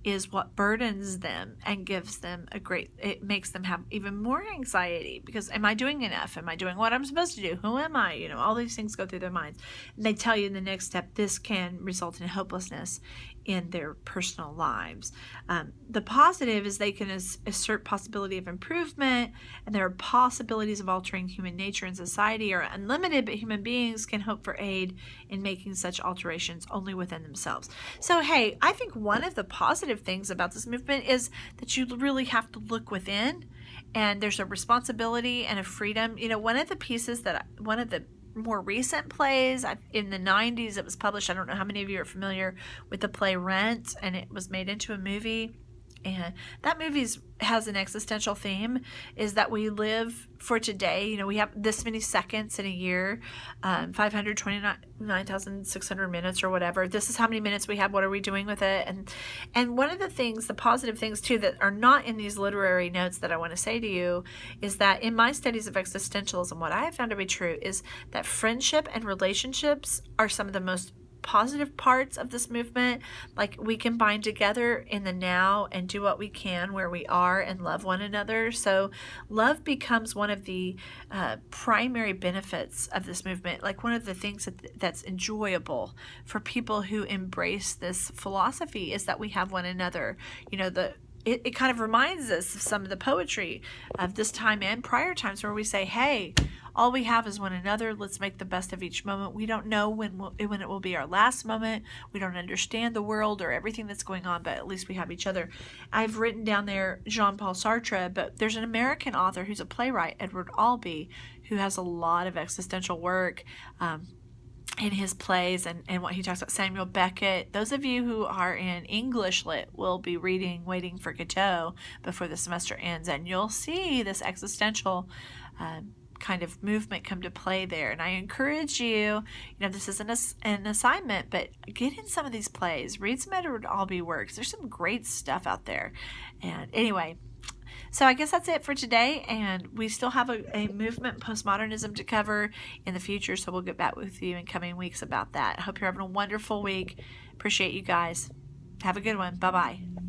is what burdens them and gives them it makes them have even more anxiety, because am I doing enough? Am I doing what I'm supposed to do? Who am I? You know, all these things go through their minds. And they tell you in the next step, this can result in hopelessness in their personal lives. The positive is they can assert possibility of improvement, and there are possibilities of altering human nature and society are unlimited, but human beings can hope for aid in making such alterations only within themselves. So, hey, I think one of the positive things about this movement is that you really have to look within, and there's a responsibility and a freedom. You know, one of the more recent plays in the 90s, it was published. I don't know how many of you are familiar with the play Rent, and it was made into a movie. And that movie has an existential theme, is that we live for today. You know, we have this many seconds in a year, 529,600 minutes or whatever. This is how many minutes we have. What are we doing with it? And one of the things, the positive things too, that are not in these literary notes that I want to say to you, is that in my studies of existentialism, what I have found to be true is that friendship and relationships are some of the most positive parts of this movement. Like, we can bind together in the now and do what we can where we are and love one another. So love becomes one of the primary benefits of this movement, like one of the things that's enjoyable for people who embrace this philosophy, is that we have one another. You know, it kind of reminds us of some of the poetry of this time and prior times, where we say, hey, all we have is one another. Let's make the best of each moment. We don't know when it will be our last moment. We don't understand the world or everything that's going on, but at least we have each other. I've written down there Jean-Paul Sartre, but there's an American author who's a playwright, Edward Albee, who has a lot of existential work in his plays, and what he talks about. Samuel Beckett. Those of you who are in English lit will be reading Waiting for Godot before the semester ends, and you'll see this existential kind of movement come to play there. And I encourage you, this isn't an assignment, but get in some of these plays, read some Edward Albee works. There's some great stuff out there. And anyway, so I guess that's it for today, and we still have a movement, postmodernism, to cover in the future, so we'll get back with you in coming weeks about that. I hope you're having a wonderful week. Appreciate you guys. Have a good one. Bye-bye.